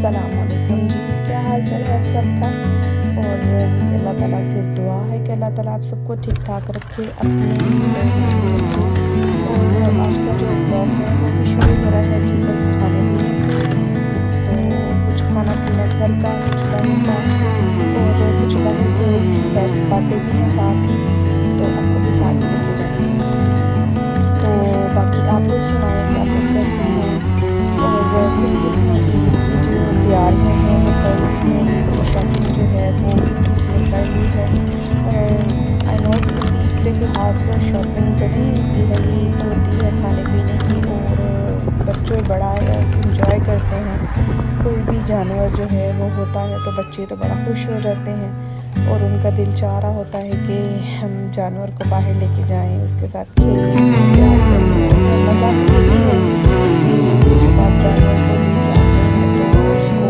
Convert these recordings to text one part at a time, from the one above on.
अस्सलामुअलैकुम जी, क्या हाल चाल है आप सबका। और अल्लाह ताला से दुआ है कि अल्लाह ताला आप सबको ठीक ठाक रखे अपनी ज़िंदगी में। और आज का जो ब्लॉग है वो भी शुरू हो रहा है जी बस खाने पीने से। तो कुछ खाना पीना घर का, कुछ बाहर का, और कुछ बाहर के सैर सपाटे भी हैं साथ ही, तो आपको भी साथ में लेके जाएंगे। तो बाकी आप लोग सुनाएं कि आप लोग कैसे हैं और किस किस ने ईद की जो तैयारियां हैं वो कर ली हैं, ईद की शॉपिंग जो है वो किस किस ने कर ली है। आई नो कि इस ईद पे कोई खास शॉपिंग तो नहीं होती है, ईद होती है खाने पीने की, और बच्चे बड़ा इंजॉय करते हैं। कोई भी जानवर जो है वो होता है तो बच्चे तो बड़ा खुश हो जाते हैं, और उनका दिल चाह रहा होता है कि हम जानवर को बाहर लेके जाएं, उसके साथ खेलें, उसको प्यार करें। और मज़ा तो यही है कि जब आप जानवर को लेके आते हैं तो उसको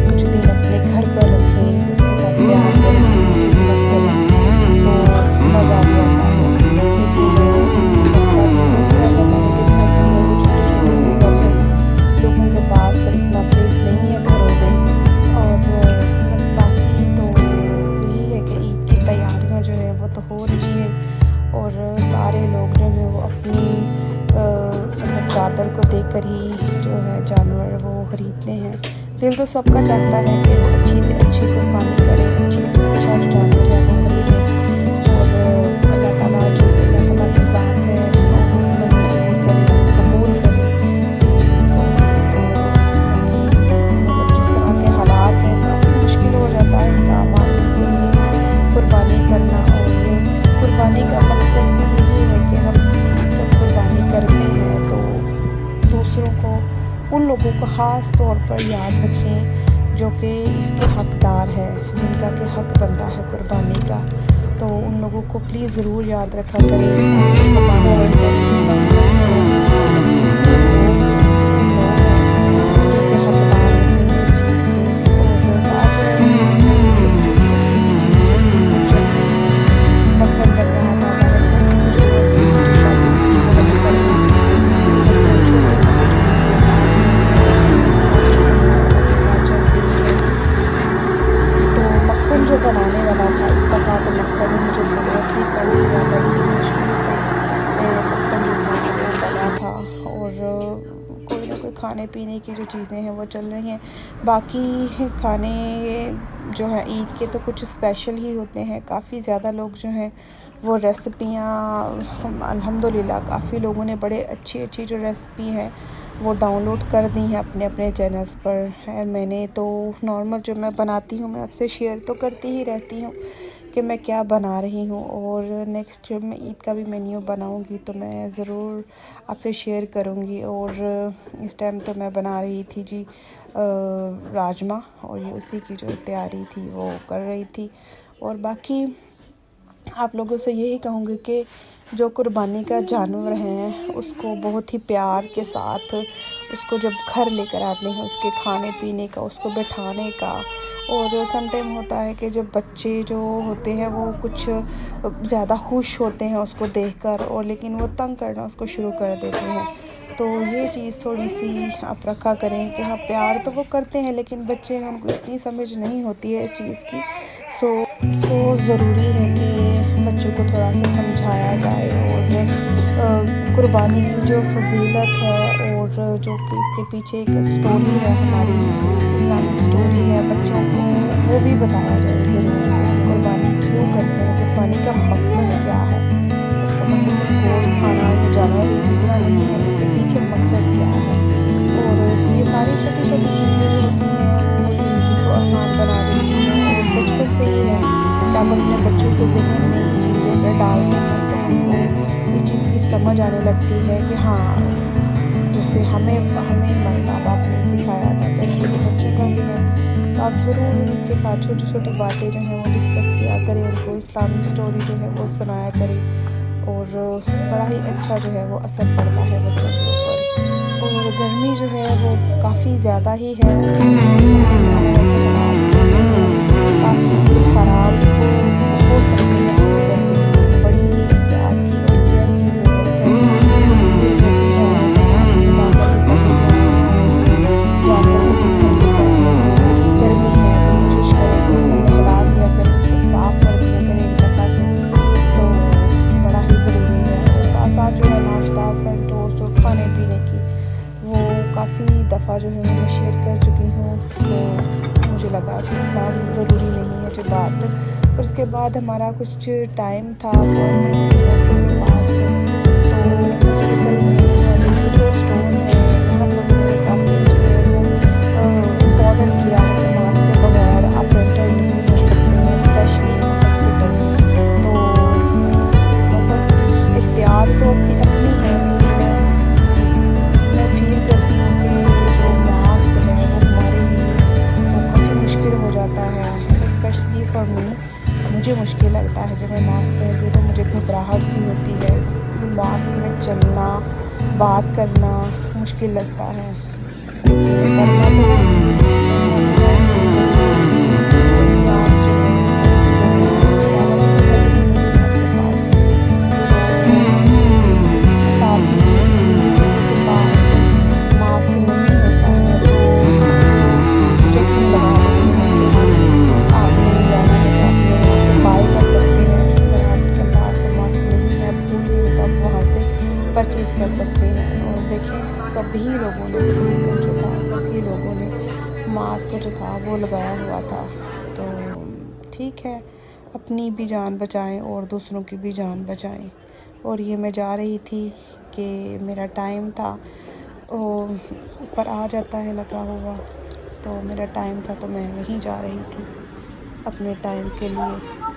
कुछ दिन अपने घर पर रखें, उसके साथ प्यार करें, उसकी खिदमत करें, तो मज़ा भी आता है। लेकिन मसला ये हो गया होता है कि घर जो है वो छोटे छोटे से घर हैं, लोगों के पास इतना प्लेस नहीं है घरों में। और बस बाकी तो यही है कि ईद की तैयारियां जो है वो तो हो रही है, और सारे लोग जो है वो अपनी मतलब चादर को देखकर ही जो है जानवर वो खरीदते हैं। दिल तो सबका चाहता है कि वो अच्छी से अच्छी कुर्बानी करें, अच्छी से अच्छा जो जानवर है वो खरीदें, और अल्लाह ताला जो अल्लाह ताला की ज़ात है वो मंजूर करे, कबूल करे इस चीज़ को। तो बाकी मतलब जिस तरह के हालात हैं काफ़ी मुश्किल हो जाता है काम आने के लिए कुर्बानी करना। और कुर्बानी का मकसद यही है कि हम जब कुर्बानी करते हैं तो दूसरों को, उन लोगों को ख़ास तौर पर याद रखें जो कि इसके हकदार है, जिनका के हक बनता है कुर्बानी का। तो उन लोगों को प्लीज़ ज़रूर याद रखा करें। जो बनाने वाला था इस दफ़ा, तो मक्खन जो बहुत ही तंग किया, बड़ी ही मुश्किल से मक्खन जो था वो बना था। और कोई ना कोई खाने पीने की जो चीज़ें हैं वो चल रही हैं। बाकी खाने जो है ईद के तो कुछ स्पेशल ही होते हैं। काफ़ी ज़्यादा लोग जो हैं वो रेसिपियाँ अल्हम्दुलिल्लाह काफ़ी लोगों ने बड़े अच्छी जो रेसिपी है वो डाउनलोड कर दी हैं अपने अपने चैनल्स पर। है मैंने तो नॉर्मल जो मैं बनाती हूँ मैं आपसे शेयर तो करती ही रहती हूँ कि मैं क्या बना रही हूँ, और नेक्स्ट जब मैं ईद का भी मेन्यू बनाऊँगी तो मैं ज़रूर आपसे शेयर करूँगी। और इस टाइम तो मैं बना रही थी जी राजमा, और ये उसी की जो तैयारी थी वो कर रही थी। और बाकी आप लोगों से यही कहूँगी कि जो कुर्बानी का जानवर है उसको बहुत ही प्यार के साथ उसको जब घर लेकर आते हैं, उसके खाने पीने का, उसको बैठाने का। और सम टाइम होता है कि जब बच्चे जो होते हैं वो कुछ ज़्यादा खुश होते हैं उसको देखकर, और लेकिन वो तंग करना उसको शुरू कर देते हैं। तो ये चीज़ थोड़ी सी आप रखा करें कि हाँ प्यार तो वो करते हैं लेकिन बच्चे हैं उनको इतनी समझ नहीं होती है इस चीज़ की। सो ज़रूरी है कि बच्चों को थोड़ा सा समझाया जाए, और कुर्बानी की जो फजीलत है और जो कि इसके पीछे एक स्टोरी है, हमारी इस्लामिक स्टोरी है, बच्चों को वो भी बताया जाए ज़रूर कि हम कुर्बानी क्यों करते हैं, कुर्बानी का मकसद क्या है। उसका मकसद गोश्त खाना या जानवर खरीदना नहीं है, उसके पीछे मकसद क्या है। और ये सारी छोटी छोटी चीज़ें जो होती हैं वो ज़िंदगी को आसान बना देती हैं, और बचपन से ही है कि आप अपने बच्चों के ज़हन में ये चीज़ें अगर डालते हैं तो उनको इस चीज़ की समझ आने लगती है कि हाँ जैसे हमें हमारे माँ बाप ने सिखाया था तो ऐसे ही बच्चों का भी है। तो आप ज़रूर उनके साथ छोटी छोटी बातें जो हैं वो डिस्कस किया करें, उनको इस्लामिक स्टोरी जो है वो सुनाया करें, और बड़ा ही अच्छा जो है वो असर पड़ता है बच्चों के ऊपर। और गर्मी जो है वो काफ़ी ज़्यादा ही है, काफ़ी ख़राब हो सकती है आगे बढ़ते, बड़ी एहतियात की और केयर की ज़रूरत है। जब भी जाए तो मास्क लगा कर ही कहीं जाए, जानवर को भी घर पे काफ़ी दफ़ा जो है वो मैं शेयर कर चुकी हूँ, तो मुझे लगा कि इतना ज़रूरी नहीं है जो बात। और उसके बाद हमारा कुछ टाइम था अपॉइंटमेंट थी डॉक्टर के पास, तो हॉस्पिटल में दिल जो स्टोन है वहाँ पर उन्होंने काफ़ी जो है वो इम्पोर्टेंट किया है कि मास्क के बगैर आप एंटर नहीं कर सकते हैं, स्पेशली इन हॉस्पिटल। तो बहुत एहतियात तो अपनी है, लेकिन मैं फ़ील करती हूँ कि जो मास्क है वो हमारे लिए तो काफ़ी मुश्किल हो जाता है, स्पेशली फॉर मी। मुझे मुश्किल लगता है जब मैं मास्क पहनती हूँ, तो मुझे घबराहट सी होती है, मास्क में चलना, बात करना मुश्किल लगता है। लेकिन करना तो है, करना तो है, ज़रूरी इसकी एहतियात जो है वो बहुत ज़रूरी है, इसके अलावा तो कोई हल ही नहीं है अपने पास। तो साथ ही जिन लोगों के पास मास्क नहीं होता है तो चेकिंग लगा देते हैं कि हाँ, आपने जाना है तो आप यहाँ से बाय कर सकते हैं, अगर आपके पास मास्क नहीं है, भूल गए तो आप वहाँ से परचेज़ कर सकते हैं। और देखें सभी लोगों ने तकरीबन जो था सभी लोगों ने मास्क जो था वो लगाया हुआ था। तो ठीक है, अपनी भी जान बचाएं और दूसरों की भी जान बचाएं। और ये मैं जा रही थी कि मेरा टाइम था, ऊपर आ जाता है लगा हुआ, तो मेरा टाइम था तो मैं वहीं जा रही थी अपने टाइम के लिए।